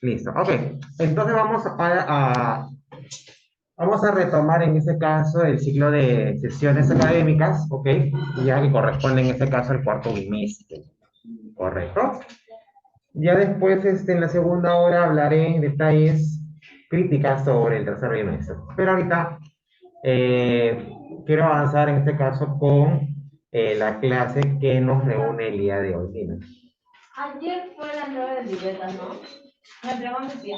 Listo, ok. Entonces vamos a retomar en este caso el ciclo de sesiones académicas, ok, ya que corresponde en este caso al cuarto bimestre, ¿correcto? Ya después, en la segunda hora hablaré en detalles críticas sobre el tercer bimestre. Pero ahorita eh, quiero avanzar en este caso con la clase que nos reúne el día de hoy. Dime. Ayer fue la entrega de libretas, ¿no? Me entregó mi tía.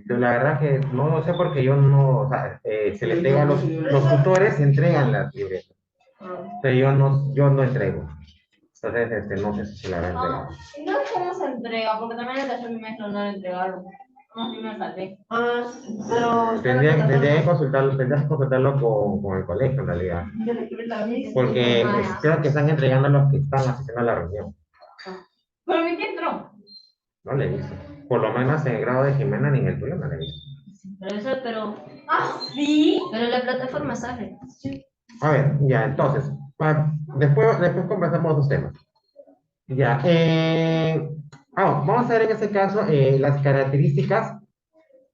Yo la verdad que no lo sé porque yo no, o sea, se le entrega a los tutores, entregan las libretas, pero yo no entrego. Entonces, no sé si se la habrá entregado. No sé cómo se entrega, porque también el tercer bimestre no le entregaron. No, sí me salté. Pero... Tendrías que consultarlo con el colegio en realidad. Porque creo que están entregando a los que están asistiendo a la reunión. Pero mi tía entró. No le he visto. Por lo menos en el grado de Jimena ni en el tuyo no le he visto. Pero... Ah, sí. Pero en la plataforma sale. Sí. A ver, ya, entonces, después conversamos dos temas. Ya, vamos a ver en este caso las características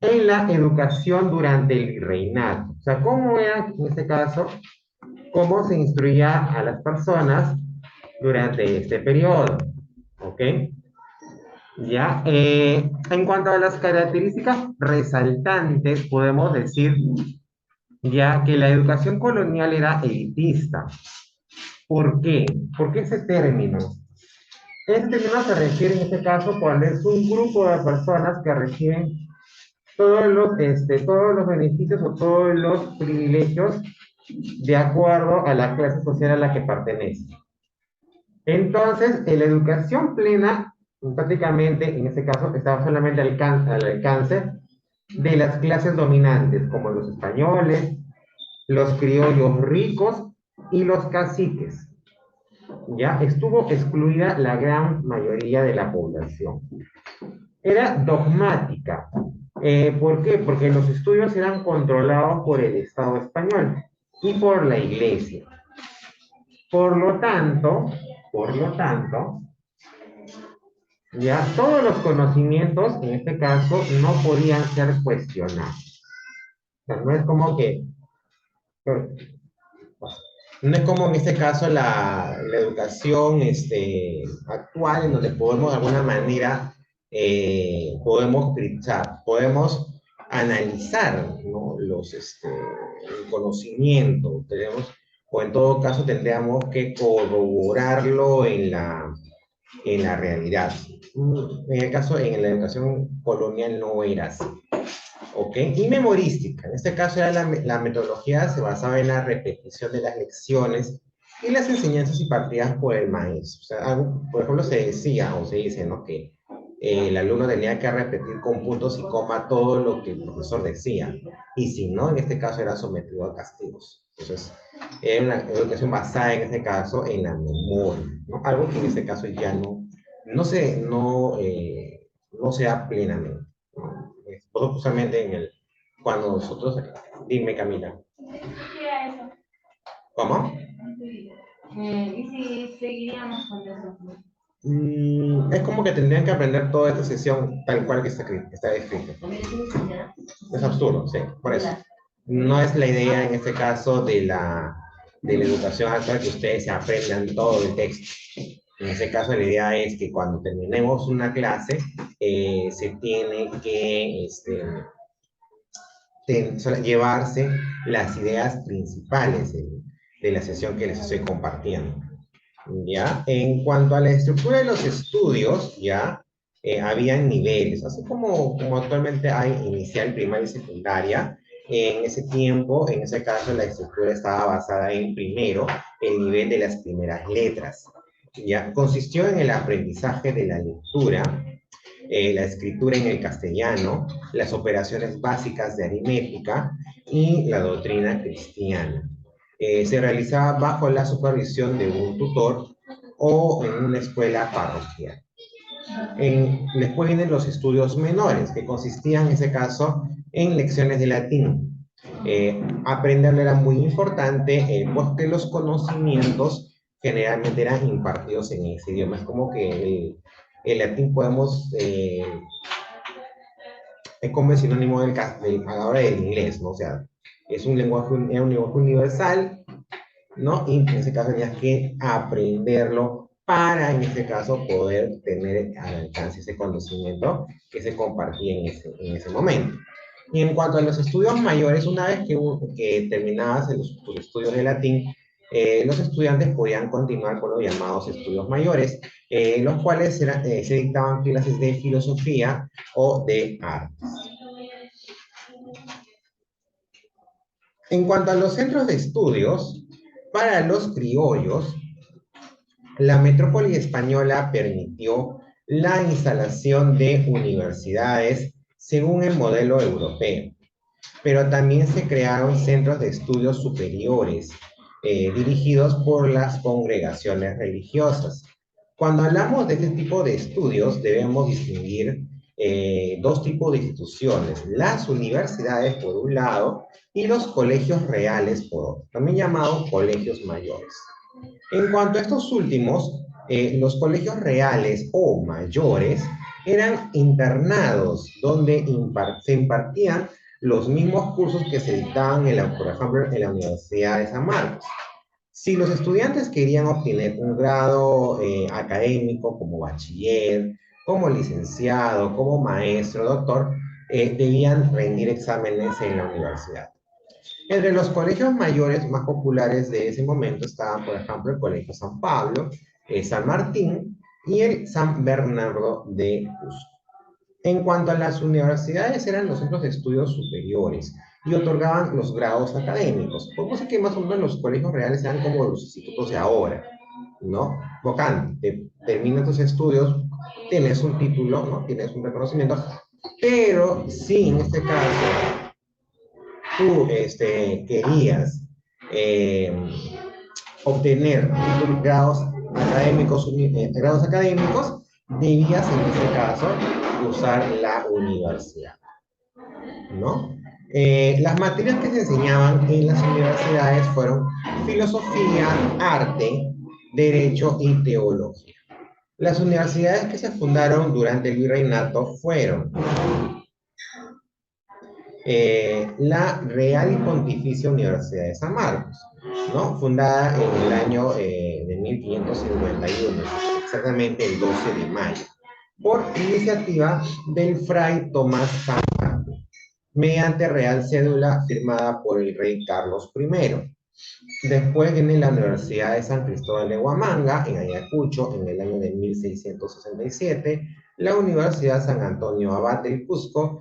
en la educación durante el virreinato. O sea, cómo era, en este caso, cómo se instruía a las personas durante este periodo. ¿Ok? Ya, en cuanto a las características resaltantes, podemos decir ya que la educación colonial era elitista. ¿Por qué? ¿Por qué ese término? Este término se refiere en este caso cuando es un grupo de personas que reciben todos los beneficios o todos los privilegios de acuerdo a la clase social a la que pertenece. Entonces, la educación plena, prácticamente, en este caso, estaba solamente al alcance de las clases dominantes, como los españoles, los criollos ricos y los caciques. Ya estuvo excluida la gran mayoría de la población. Era dogmática. ¿Por qué? Porque los estudios eran controlados por el Estado español y por la Iglesia. Por lo tanto, ya todos los conocimientos, en este caso, no podían ser cuestionados. O sea, no es como en este caso la educación actual, en donde podemos de alguna manera, podemos analizar, ¿no? El conocimiento, o en todo caso tendríamos que corroborarlo en la realidad. En el caso, en la educación colonial no era así. ¿Ok? Y memorística. En este caso era la metodología se basaba en la repetición de las lecciones y las enseñanzas impartidas por el maestro. O sea, por ejemplo, se decía o se dice, ¿no? Que el alumno tenía que repetir con puntos y coma todo lo que el profesor decía. Y si no, en este caso era sometido a castigos. Entonces, era una educación basada en este caso en la memoria, ¿no? Algo que en este caso ya no se da plenamente. ¿No? Justamente cuando nosotros, dime Camila. ¿Qué era eso? ¿Cómo? ¿Y si seguiríamos con eso? Es como que tendrían que aprender toda esta sesión tal cual que está descrito. Es absurdo, sí, por eso. No es la idea en este caso de la educación actual que ustedes se aprendan todo el texto. En ese caso la idea es que cuando terminemos una clase se tiene que llevarse las ideas principales de la sesión que les estoy compartiendo. ¿Ya? En cuanto a la estructura de los estudios, ¿ya? Habían niveles, así como actualmente hay inicial, primaria y secundaria. En ese tiempo, en ese caso, la estructura estaba basada en primero el nivel de las primeras letras. ¿Ya? Consistió en el aprendizaje de la lectura, la escritura en el castellano, las operaciones básicas de aritmética y la doctrina cristiana. Se realizaba bajo la supervisión de un tutor o en una escuela parroquial. Después vienen los estudios menores, que consistían en ese caso en lecciones de latín, Aprenderlo era muy importante, pues que los conocimientos generalmente eran impartidos en ese idioma. Es como que el latín podemos, es como el sinónimo a la hora del inglés, ¿no? O sea, es un lenguaje universal, ¿no? Y en ese caso tenías que aprenderlo para, en este caso, poder tener al alcance ese conocimiento que se compartía en ese momento. Y en cuanto a los estudios mayores, una vez que terminabas tus estudios de latín, los estudiantes podían continuar con los llamados estudios mayores, los cuales se dictaban clases de filosofía o de arte. En cuanto a los centros de estudios, para los criollos, la metrópoli española permitió la instalación de universidades según el modelo europeo, pero también se crearon centros de estudios superiores dirigidos por las congregaciones religiosas. Cuando hablamos de este tipo de estudios, debemos distinguir dos tipos de instituciones: las universidades por un lado y los colegios reales por otro, también llamados colegios mayores. En cuanto a estos últimos, los colegios reales o mayores eran internados donde se impartían los mismos cursos que se dictaban, por ejemplo, en la Universidad de San Marcos. Si los estudiantes querían obtener un grado académico como bachiller, como licenciado, como maestro, doctor, debían rendir exámenes en la universidad. Entre los colegios mayores más populares de ese momento estaban, por ejemplo, el Colegio San Pablo, San Martín y el San Bernardo de Cusco. En cuanto a las universidades, eran los centros de estudios superiores y otorgaban los grados académicos. Podemos decir que más o menos los colegios reales eran como los institutos de ahora, ¿no? Bocán, terminas tus estudios, tienes un título, ¿no? Tienes un reconocimiento, pero si en este caso tú querías eh, obtener grados académicos, debías en este caso usar la universidad, ¿no? Las materias que se enseñaban en las universidades fueron filosofía, arte, derecho y teología. Las universidades que se fundaron durante el virreinato fueron la Real y Pontificia Universidad de San Marcos, ¿no? Fundada en el año de 1551, exactamente el 12 de mayo, por iniciativa del fray Tomás San Marcos, mediante real cédula firmada por el rey Carlos I. Después viene la Universidad de San Cristóbal de Huamanga, en Ayacucho, en el año de 1667, la Universidad San Antonio Abad del Cusco,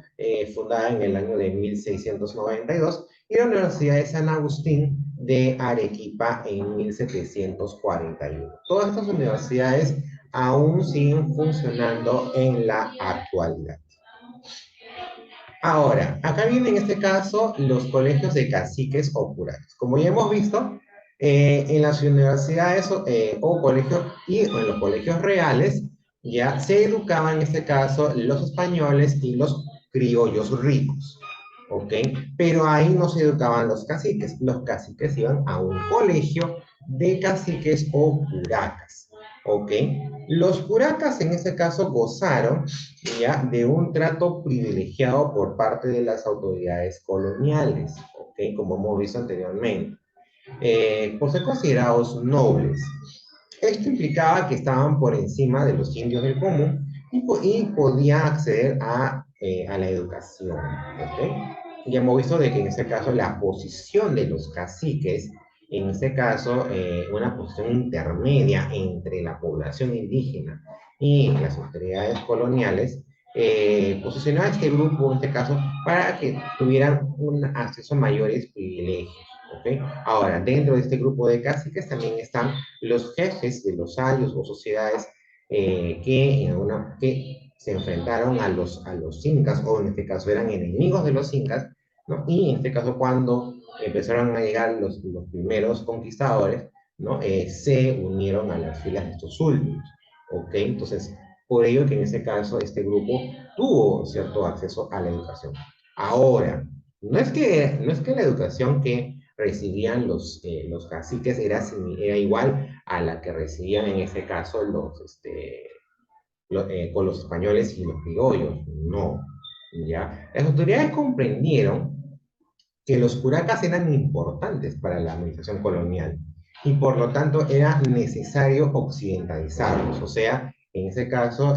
fundada en el año de 1692, y la Universidad de San Agustín de Arequipa en 1741. Todas estas universidades aún siguen funcionando en la actualidad. Ahora, acá vienen en este caso los colegios de caciques o curados. Como ya hemos visto, en las universidades o colegios y en los colegios reales ya se educaban en este caso los españoles y los criollos ricos, ¿ok? Pero ahí no se educaban los caciques iban a un colegio de caciques o curacas, ¿ok? Los curacas en este caso gozaron ya de un trato privilegiado por parte de las autoridades coloniales, ¿ok? Como hemos visto anteriormente, por ser considerados nobles. Esto implicaba que estaban por encima de los indios del común y podían acceder a la educación, ¿ok? Ya hemos visto de que en este caso la posición de los caciques, en este caso una posición intermedia entre la población indígena y las autoridades coloniales, posicionaba a este grupo, en este caso, para que tuvieran un acceso a mayores privilegios. ¿Okay? Ahora, dentro de este grupo de caciques también están los jefes de los ayos o sociedades que se enfrentaron a los incas, o en este caso eran enemigos de los incas, ¿no? Y en este caso cuando empezaron a llegar los primeros conquistadores, ¿no? Se unieron a las filas de estos últimos, ¿ok? Entonces, por ello que en ese caso este grupo tuvo cierto acceso a la educación. Ahora, no es que la educación que recibían los caciques era igual a la que recibían en este caso con los españoles y los criollos, no, ¿ya? Las autoridades comprendieron que los curacas eran importantes para la administración colonial y por lo tanto era necesario occidentalizarlos, o sea, en ese caso,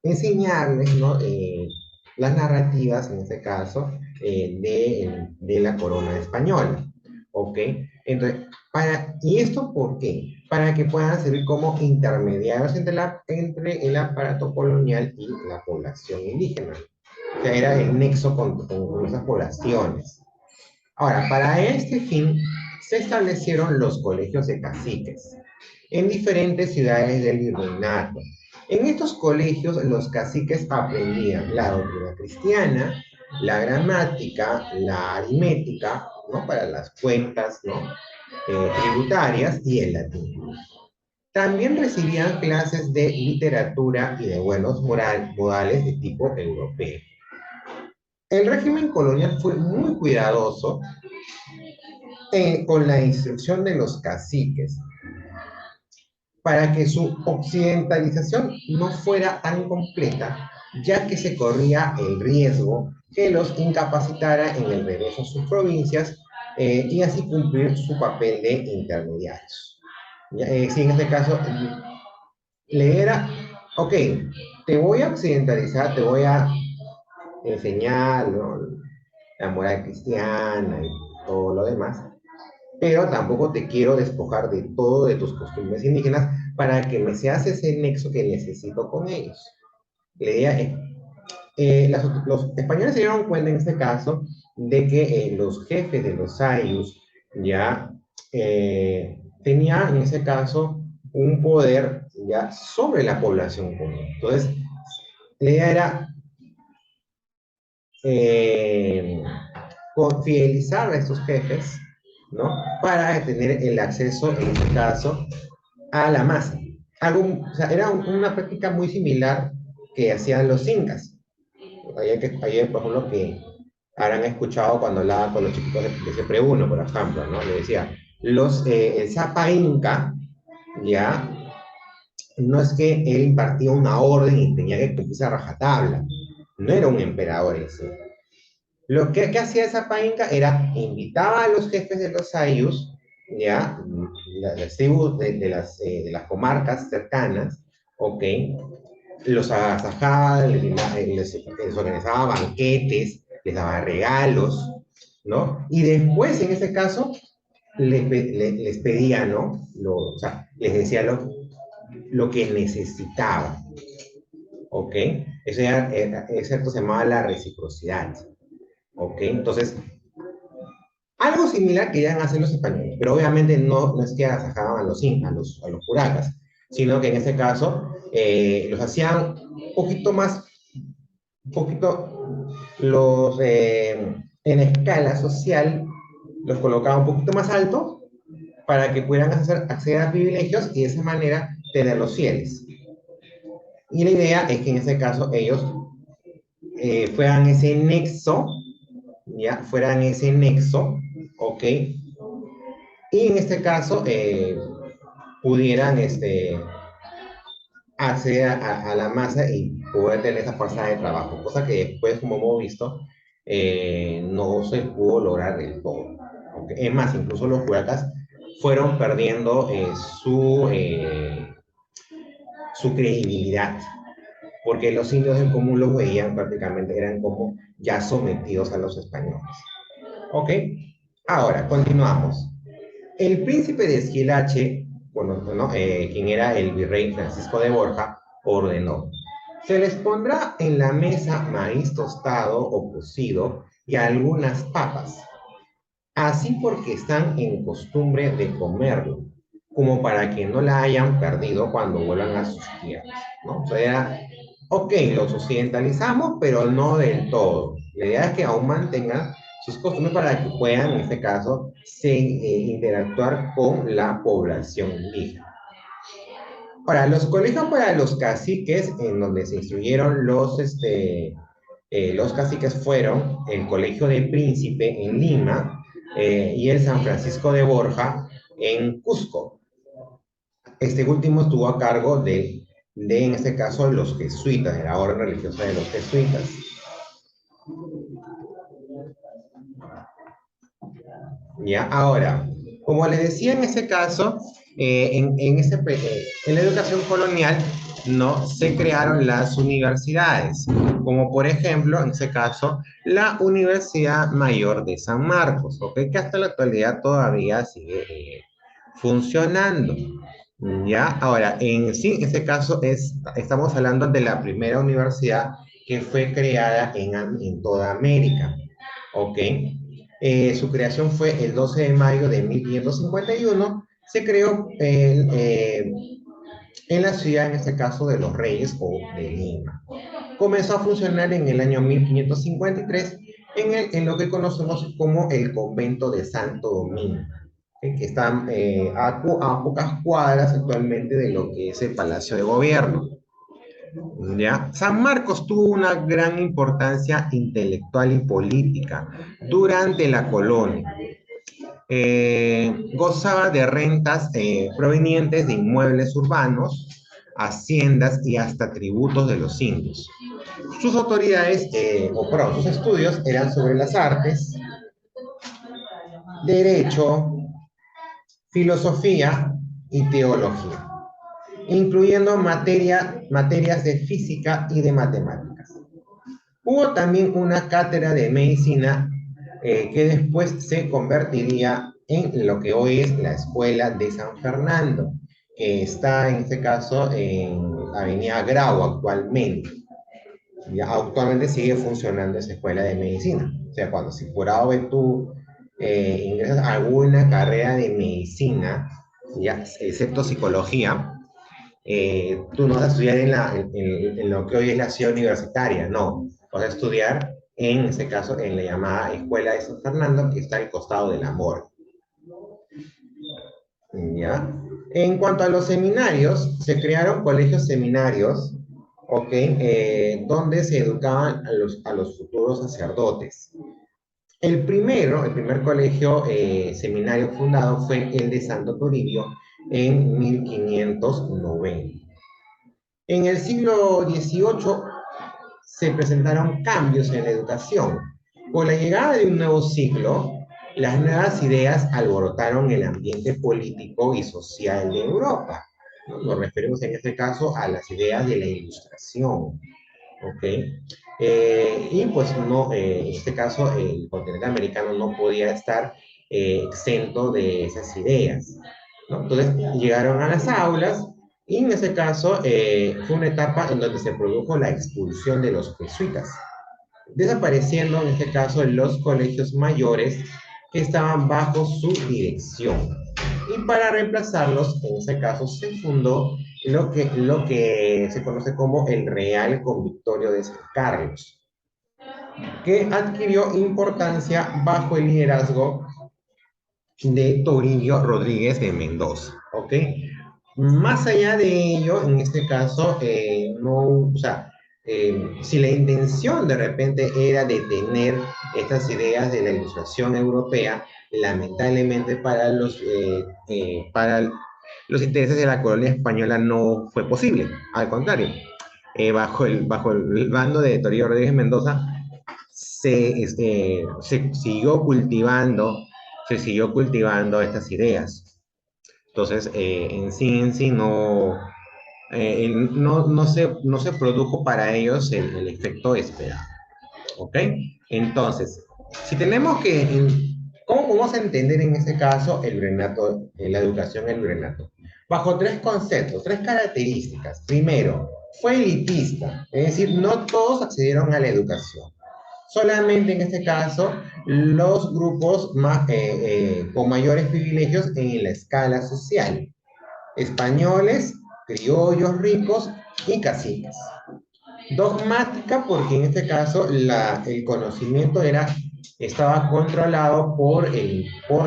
enseñarles, ¿no? Las narrativas, en este caso, de la corona española, ¿ok? Entonces, ¿y esto por qué? Para que puedan servir como intermediarios entre el aparato colonial y la población indígena. O sea, era el nexo con esas poblaciones. Ahora, para este fin se establecieron los colegios de caciques en diferentes ciudades del virreinato. En estos colegios los caciques aprendían la doctrina cristiana, la gramática, la aritmética, ¿no? Para las cuentas, ¿no? Tributarias y el latín. También recibían clases de literatura y de buenos modales de tipo europeo. El régimen colonial fue muy cuidadoso con la instrucción de los caciques para que su occidentalización no fuera tan completa, ya que se corría el riesgo que los incapacitara en el regreso a sus provincias y así cumplir su papel de intermediarios. Si en este caso le era, ok, te voy a occidentalizar, te voy a enseñar, ¿no? La moral cristiana y todo lo demás, pero tampoco te quiero despojar de todo de tus costumbres indígenas para que me seas ese nexo que necesito con ellos. La idea es, los españoles se dieron cuenta en este caso de que los jefes de los ayllus ya tenían en ese caso un poder ya sobre la población común. Entonces, la idea era eh, fidelizar a estos jefes, ¿no? Para tener el acceso, en este caso, a la masa. O sea, era una práctica muy similar que hacían los incas. Ayer, por ejemplo, que habrán escuchado cuando hablaba con los chiquitos de Siempre Uno, por ejemplo, ¿no? Le decía, el Zapa Inca, ya, no es que él impartía una orden y tenía que cumplirse a rajatabla. No era un emperador en sí. ¿Qué hacía esa painca? Era invitaba a los jefes de los ayllus, ya, las tribus de las comarcas cercanas, ok, los agasajaba, les organizaba banquetes, les daba regalos, ¿no? Y después, en ese caso, les pedía, ¿no? O sea, les decía lo que necesitaban, ¿ok? Eso se llamaba la reciprocidad. ¿Ok? Entonces, algo similar querían hacer los españoles, pero obviamente no es que agasajaban a los curacas, sino que en este caso los hacían un poquito más, un poquito, en escala social, los colocaban un poquito más alto para que pudieran acceder a privilegios y de esa manera tenerlos fieles. Y la idea es que en ese caso ellos fueran ese nexo, ya, fueran ese nexo, ¿ok? Y en este caso pudieran acceder a la masa y poder tener esa fuerza de trabajo, cosa que después, como hemos visto, no se pudo lograr del todo. ¿Ok? Es más, incluso los curacas fueron perdiendo su credibilidad, porque los indios en común los veían prácticamente, eran como ya sometidos a los españoles. ¿Ok? Ahora, continuamos. El príncipe de Esquilache, bueno, ¿no? Quien era el virrey Francisco de Borja, ordenó: se les pondrá en la mesa maíz tostado o cocido y algunas papas, así porque están en costumbre de comerlo, como para que no la hayan perdido cuando vuelvan a sus tierras, ¿no? O sea, ok, los occidentalizamos, pero no del todo. La idea es que aún mantengan sus costumbres para que puedan, en este caso, interactuar con la población indígena. Ahora, los colegios para los caciques, en donde se instruyeron los caciques fueron el Colegio de Príncipe en Lima y el San Francisco de Borja en Cusco. Este último estuvo a cargo en este caso, los jesuitas, de la orden religiosa de los jesuitas. Ya, ahora, como les decía en ese caso, en la educación colonial no se crearon las universidades, como por ejemplo, en ese caso, la Universidad Mayor de San Marcos, ¿ok? Que hasta la actualidad todavía sigue funcionando. Ya, ahora, en este caso estamos hablando de la primera universidad que fue creada en toda América, ¿ok? Su creación fue el 12 de mayo de 1551. Se creó en la ciudad, en este caso, de Los Reyes o de Lima. Comenzó a funcionar en el año 1553 en lo que conocemos como el convento de Santo Domingo, que está a pocas cuadras actualmente de lo que es el Palacio de Gobierno. ¿Ya? San Marcos tuvo una gran importancia intelectual y política durante la colonia. Gozaba de rentas provenientes de inmuebles urbanos, haciendas y hasta tributos de los indios. Sus autoridades, sus estudios eran sobre las artes, derecho, filosofía y teología, incluyendo materias de física y de matemáticas. Hubo también una cátedra de medicina que después se convertiría en lo que hoy es la Escuela de San Fernando, que está en este caso en Avenida Grau actualmente. Ya actualmente sigue funcionando esa escuela de medicina. O sea, cuando si por ahora tú ingresas a alguna carrera de medicina, ya, excepto psicología, tú no vas a estudiar en lo que hoy es la ciudad universitaria, no. Vas a estudiar, en este caso, en la llamada Escuela de San Fernando, que está al costado del amor. ¿Ya? En cuanto a los seminarios, se crearon colegios seminarios, ¿ok? Donde se educaban a los futuros sacerdotes. El primer colegio seminario fundado fue el de Santo Toribio en 1590. En el siglo XVIII se presentaron cambios en la educación. Con la llegada de un nuevo siglo, las nuevas ideas alborotaron el ambiente político y social de Europa. Nos referimos en este caso a las ideas de la Ilustración. ¿Ok? Y pues no, en este caso el continente americano no podía estar exento de esas ideas, ¿no? Entonces llegaron a las aulas y en ese caso fue una etapa en donde se produjo la expulsión de los jesuitas, desapareciendo en este caso los colegios mayores que estaban bajo su dirección. Y para reemplazarlos, en ese caso se fundó lo que se conoce como el Real Convictorio de San Carlos, que adquirió importancia bajo el liderazgo de Toribio Rodríguez de Mendoza, ¿ok? Más allá de ello, en este caso, no, o sea, si la intención de repente era detener estas ideas de la ilustración europea, lamentablemente para los intereses de la colonia española no fue posible. Al contrario, bajo el bando de Toribio Rodríguez Mendoza se siguió cultivando estas ideas. Entonces, en sí no se produjo para ellos el efecto esperado. ¿Ok? Entonces, si tenemos ¿cómo podemos entender en este caso el virreinato, la educación en el virreinato? Bajo tres conceptos, tres características. Primero, fue elitista, es decir, no todos accedieron a la educación. Solamente en este caso, los grupos con mayores privilegios en la escala social. Españoles, criollos ricos y caciques. Dogmática porque en este caso el conocimiento estaba controlado por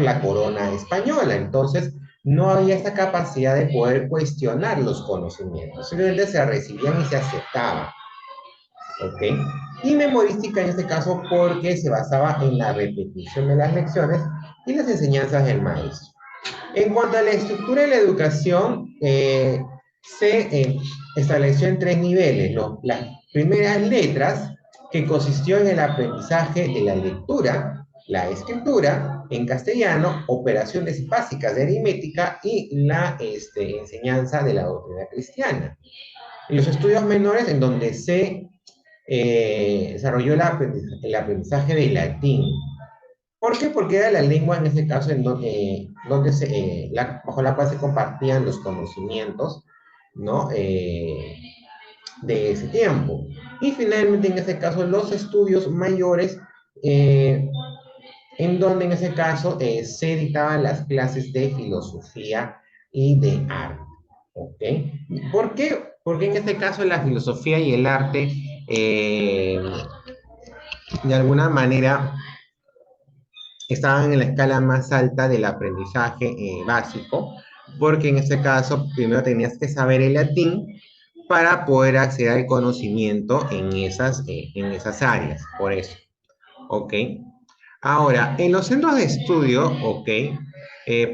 la corona española, entonces no había esta capacidad de poder cuestionar los conocimientos, simplemente se recibían y se aceptaban. ¿Ok? Y memorística en este caso porque se basaba en la repetición de las lecciones y las enseñanzas del maestro. En cuanto a la estructura de la educación, se estableció en tres niveles, ¿no? Las primeras letras, que consistió en el aprendizaje de la lectura, la escritura en castellano, operaciones básicas de aritmética y la enseñanza de la doctrina cristiana. En los estudios menores, en donde se desarrolló el aprendizaje del latín. ¿Por qué? Porque era la lengua en ese caso donde bajo la cual se compartían los conocimientos, ¿no? De ese tiempo. Y finalmente, en ese caso, los estudios mayores, eh, en donde en ese caso se dictaban las clases de filosofía y de arte. ¿Ok? ¿Por qué? Porque en este caso la filosofía y el arte, de alguna manera, estaban en la escala más alta del aprendizaje básico, porque en este caso primero tenías que saber el latín para poder acceder al conocimiento en esas áreas, por eso, ¿ok? Ahora, en los centros de estudio, ¿ok?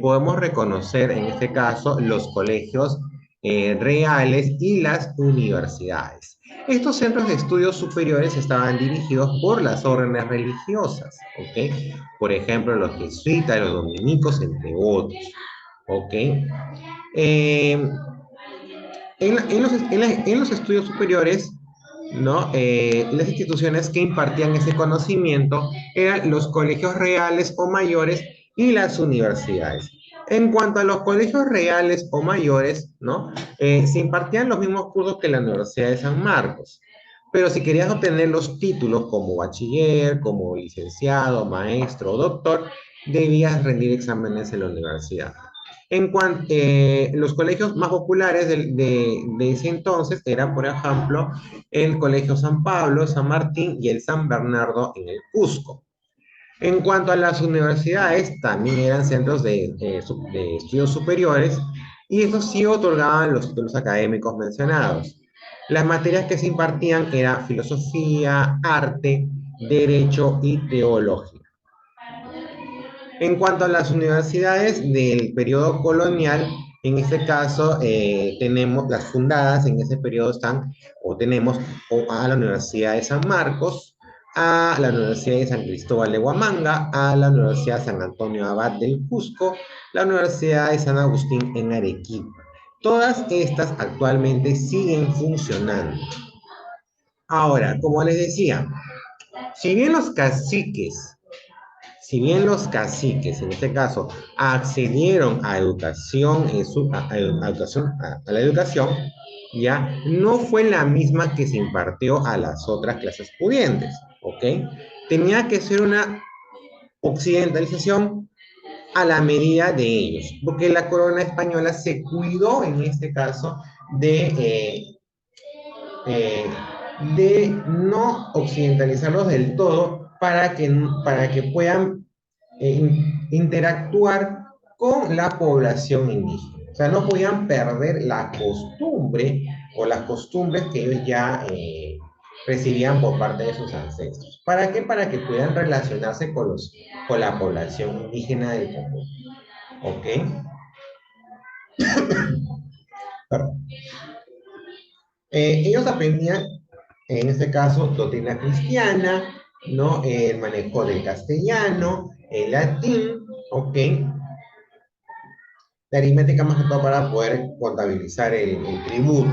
Podemos reconocer en este caso los colegios reales y las universidades. Estos centros de estudios superiores estaban dirigidos por las órdenes religiosas, ¿ok? Por ejemplo, los jesuitas, los dominicos, entre otros, ¿ok? Eh, en los estudios superiores, ¿no? Las instituciones que impartían ese conocimiento eran los colegios reales o mayores y las universidades. En cuanto a los colegios reales o mayores, ¿no? Se impartían los mismos cursos que la Universidad de San Marcos. Pero si querías obtener los títulos como bachiller, como licenciado, maestro o doctor, debías rendir exámenes en la universidad. En cuanto los colegios más populares de ese entonces eran, por ejemplo, el Colegio San Pablo, San Martín y el San Bernardo en el Cusco. En cuanto a las universidades, también eran centros de estudios superiores y estos sí otorgaban los títulos académicos mencionados. Las materias que se impartían eran filosofía, arte, derecho y teología. En cuanto a las universidades del periodo colonial, en este caso tenemos las fundadas en ese periodo están, o tenemos a la Universidad de San Marcos, a la Universidad de San Cristóbal de Huamanga, a la Universidad de San Antonio Abad del Cusco, la Universidad de San Agustín en Arequipa. Todas estas actualmente siguen funcionando. Ahora, como les decía, si bien los caciques si bien los caciques, en este caso, accedieron a educación, a la educación, ya no fue la misma que se impartió a las otras clases pudientes, ¿ok? Tenía que ser una occidentalización a la medida de ellos, porque la corona española se cuidó en este caso eh, de no occidentalizarlos del todo para que puedan interactuar con la población indígena. O sea, no podían perder la costumbre o las costumbres que ellos ya recibían por parte de sus ancestros. ¿Para qué? Para que puedan relacionarse con la población indígena del Congo. ¿Ok? Perdón. Ellos aprendían, en este caso, doctrina cristiana, ¿no? El manejo del castellano, el latín, ¿ok? La aritmética más que todo para poder contabilizar el tributo,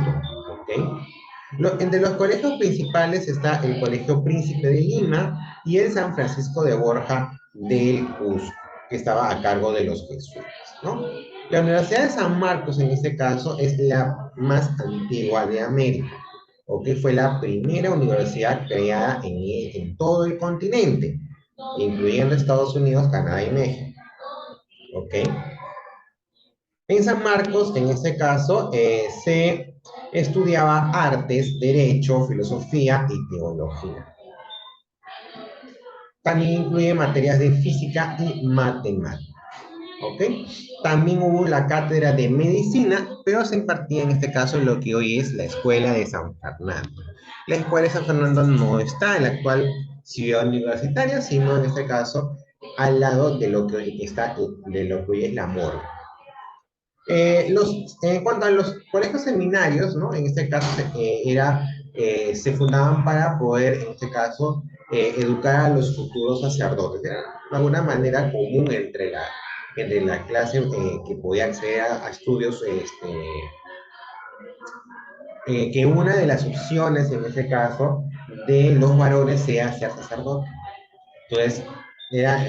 ¿ok? Entre los colegios principales está el Colegio Príncipe de Lima y el San Francisco de Borja del Cusco, que estaba a cargo de los jesuitas, ¿no? La Universidad de San Marcos, en este caso, es la más antigua de América, ¿ok? Fue la primera universidad creada en todo el continente, incluyendo Estados Unidos, Canadá y México, ¿ok? En San Marcos, en este caso, se estudiaba artes, derecho, filosofía y teología. También incluye materias de física y matemáticas. ¿ok? También hubo la cátedra de medicina, pero se impartía en este caso en lo que hoy es la Escuela de San Fernando. La Escuela de San Fernando no está en la actual ciudad universitaria, sino en este caso al lado de lo que hoy está, de lo que hoy es la morgue. En cuanto a los colegios seminarios, ¿no? En este caso se fundaban para poder, en este caso, educar a los futuros sacerdotes. Era de alguna manera común entre la clase que podía acceder a estudios, que una de las opciones, en este caso, de los varones sea ser sacerdote. Entonces, era,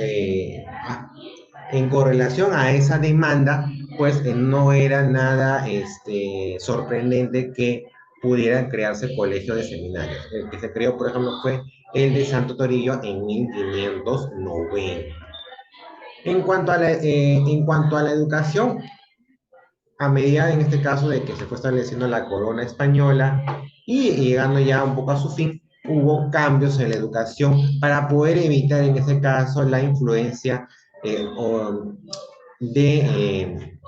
en correlación a esa demanda, pues no era nada sorprendente que pudieran crearse colegios de seminarios. El que se creó, por ejemplo, fue el de Santo Toribio en 1590. En cuanto a la educación, a medida en este caso de que se fue estableciendo la corona española y llegando ya un poco a su fin, hubo cambios en la educación para poder evitar en ese caso la influencia de, eh,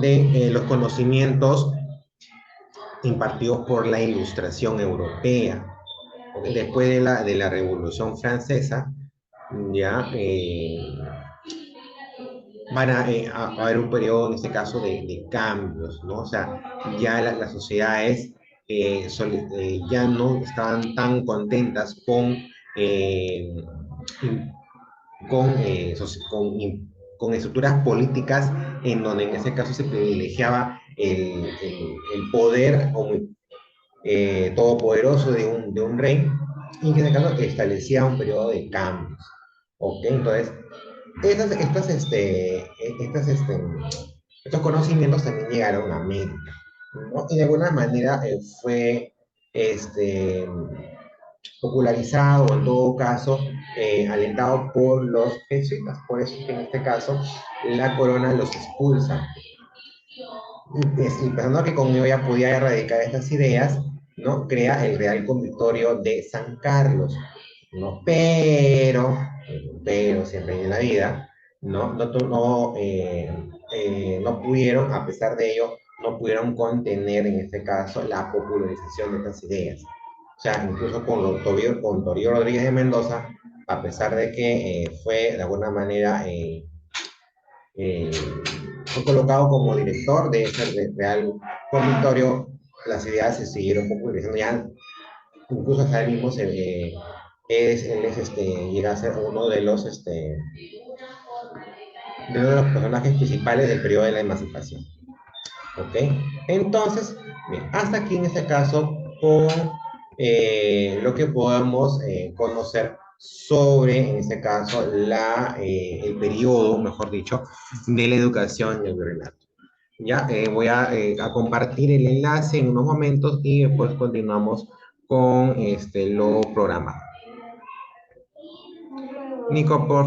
de los conocimientos impartidos por la Ilustración Europea. Después de la Revolución Francesa, ya a haber un periodo, en este caso, de cambios, ¿no? O sea, ya las sociedades ya no estaban tan contentas eh, con estructuras políticas en donde en ese caso se privilegiaba el poder todopoderoso de un rey y que en ese caso establecía un periodo de cambios. ¿Ok? Entonces, estos conocimientos también llegaron a América, ¿no? Y de alguna manera fue este, popularizado o en todo caso alentado por los jesuitas. Por eso que en este caso la corona los expulsa. Y pensando que con ello ya podía erradicar estas ideas, ¿no? Crea el Real Convictorio de San Carlos, ¿no? Pero siempre en la vida, no pudieron, a pesar de ello, no pudieron contener en este caso la popularización de estas ideas. O sea, incluso con Toribio Rodríguez de Mendoza, a pesar de que fue de alguna manera eh, fue colocado como director de ese Real Convictorio, las ideas se siguieron popularizando ya, incluso hasta él mismo llega a ser uno de los personajes principales del periodo de la emancipación. ¿Ok? Entonces, bien, hasta aquí en este caso con lo que podamos conocer sobre, en este caso, el periodo, mejor dicho, de la educación y el virreinato. Ya voy a compartir el enlace en unos momentos y después continuamos con lo programado. Nico, por favor.